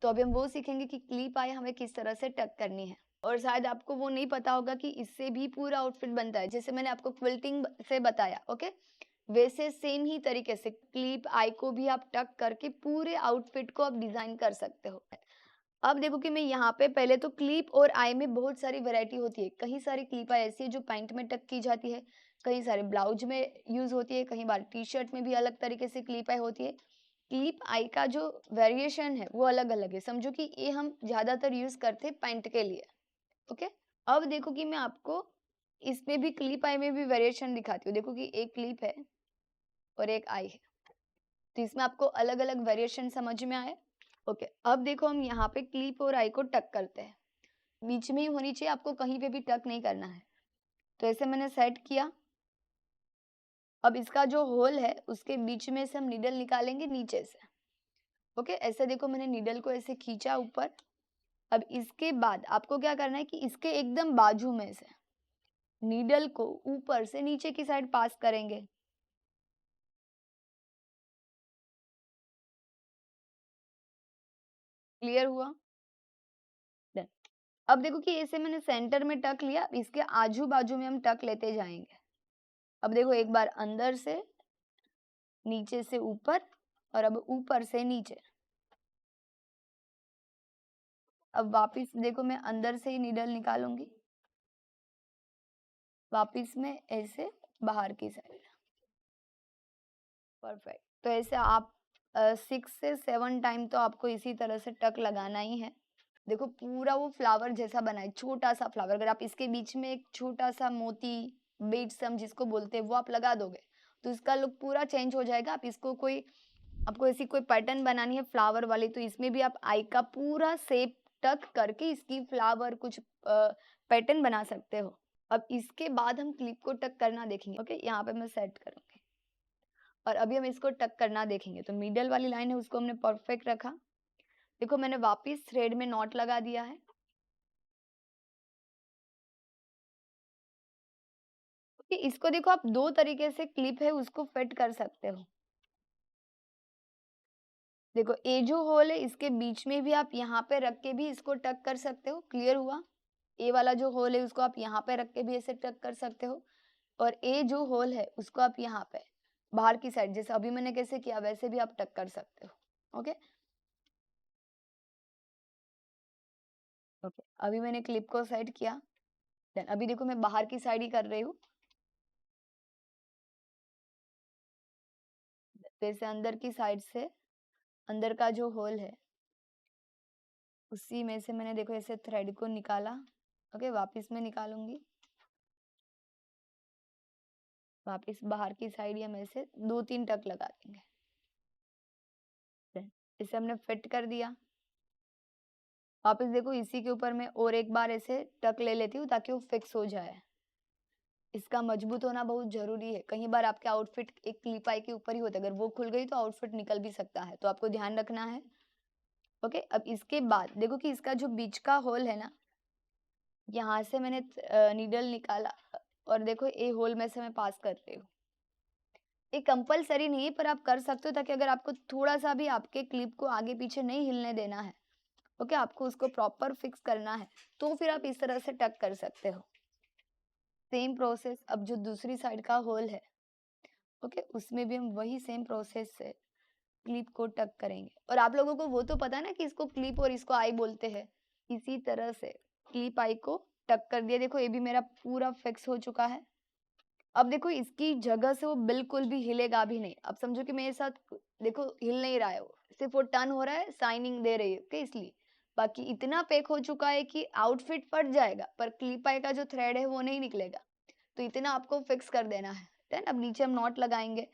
तो अभी हम वो सीखेंगे कि क्लिप आई हमें किस तरह से टक करनी है। और शायद आपको वो नहीं पता होगा कि इससे भी पूरा आउटफिट बनता है, जैसे मैंने आपको क्विल्टिंग से बताया, ओके, वैसे सेम ही तरीके से क्लिप आई को भी आप टक करके पूरे आउटफिट को आप डिजाइन कर सकते हो। अब देखो कि मैं यहाँ पे पहले तो क्लिप और आई में बहुत सारी वैरायटी होती है। कई सारी क्लिप आई ऐसी है जो पैंट में टक की जाती है, कई सारे ब्लाउज में यूज होती है, कई बार टी शर्ट में भी अलग तरीके से क्लिप आई होती है। क्लिप आई का जो वेरिएशन है वो अलग अलग है। समझो कि ये हम ज्यादातर यूज करते हैं पैंट के लिए, ओके। अब देखो कि मैं आपको इसमें भी क्लिप आई में भी वेरिएशन दिखाती हूँ। देखो कि एक क्लिप है और एक आई है, तो इसमें आपको अलग अलग वेरिएशन समझ में आए, ओके। अब देखो हम यहाँ पे क्लिप और आई को टक करते हैं, बीच में ही होनी चाहिए, आपको कहीं पे भी टक नहीं करना है। तो ऐसे मैंने सेट किया। अब इसका जो होल है उसके बीच में से हम नीडल निकालेंगे नीचे से, ओके। ऐसे देखो मैंने नीडल को ऐसे खींचा ऊपर। अब इसके बाद आपको क्या करना है कि इसके एकदम बाजू में से नीडल को ऊपर से नीचे की साइड पास करेंगे। क्लियर हुआ? Done. अब देखो कि ऐसे मैंने सेंटर में टक लिया, इसके आजू बाजू में हम टक लेते जाएंगे। अब देखो एक बार अंदर से, नीचे से ऊपर, और अब ऊपर से नीचे। अब वापिस देखो मैं अंदर से ही नीडल निकालूंगी, वापिस में ऐसे बाहर की साइड। परफेक्ट। तो ऐसे आप 6 से 7 टाइम तो आपको इसी तरह से टक लगाना ही है। देखो पूरा वो फ्लावर जैसा बना है, छोटा सा फ्लावर। अगर आप इसके बीच में एक छोटा सा मोती, बीड्स हम जिसको बोलते हैं, वो आप लगा दोगे तो इसका लुक पूरा चेंज हो जाएगा। आप इसको कोई, आपको ऐसी कोई पैटर्न बनानी है फ्लावर वाली, तो इसमें भी आप आई का पूरा शेप टक करके इसकी फ्लावर कुछ पैटर्न बना सकते हो। अब इसके बाद हम क्लिप को टक करना देखेंगे, ओके। यहाँ पे मैं सेट करूंगी और अभी हम इसको टक करना देखेंगे। तो मिडल वाली लाइन है उसको हमने परफेक्ट रखा। देखो मैंने वापिस थ्रेड में नॉट लगा दिया है। कि इसको देखो आप दो तरीके से क्लिप है उसको फिट कर सकते हो। देखो ये जो होल है इसके बीच में भी आप यहाँ पे रख के भी इसको टक कर सकते हो। क्लियर हुआ? ए वाला जो होल है उसको आप यहाँ पे रख के भी ऐसे टक कर सकते हो, और ए जो होल है उसको आप यहाँ पे बाहर की साइड, जैसे अभी मैंने कैसे किया वैसे भी आप टक कर सकते हो, ओके। ओके अभी मैंने क्लिप को सेट किया। देन अभी देखो मैं बाहर की साइड ही कर रही हूँ। जैसे अंदर की साइड से अंदर का जो होल है उसी में से मैंने देखो ऐसे थ्रेड को निकाला, ओके। वापिस में निकालूंगी, वापिस बाहर की साइड हम ऐसे 2-3 टक लगा देंगे। इसे हमने फिट कर दिया। वापिस देखो इसी के ऊपर मैं और एक बार ऐसे टक ले लेती हूँ ताकि वो फिक्स हो जाए। इसका मजबूत होना बहुत जरूरी है। कई बार आपके आउटफिट एक क्लिप आई के ऊपर ही होता है, अगर वो खुल गई तो आउटफिट निकल भी सकता है, तो आपको ध्यान रखना है, ओके। अब इसके बाद देखो कि इसका जो बीच का होल है ना, यहाँ से मैंने नीडल निकाला और देखो ये होल में से मैं पास कर रही हूँ। ये कंपलसरी नहीं है पर आप कर सकते हो, ताकि अगर आपको थोड़ा सा भी आपके क्लिप को आगे पीछे नहीं हिलने देना है, ओके, आपको उसको प्रॉपर फिक्स करना है, तो फिर आप इस तरह से टक कर सकते हो। सेम प्रोसेस अब जो दूसरी साइड का होल है, ओके, उसमें भी हम वही सेम प्रोसेस से क्लिप को टक करेंगे। और आप लोगों को वो तो पता है ना कि इसको क्लिप और इसको आई बोलते हैं। इसी तरह से क्लिप आई को टक कर दिया। देखो ये भी मेरा पूरा फिक्स हो चुका है। अब देखो इसकी जगह से वो बिल्कुल भी हिलेगा भी नहीं। अब समझो कि मेरे साथ देखो हिल नहीं रहा है, वो सिर्फ वो टर्न हो रहा है, साइनिंग दे रही है, ओके, इसलिए। बाकी इतना पैक हो चुका है कि आउटफिट फट जाएगा पर क्लिप आई का जो थ्रेड है वो नहीं निकलेगा। तो इतना आपको फिक्स कर देना है। देन अब नीचे हम नॉट लगाएंगे।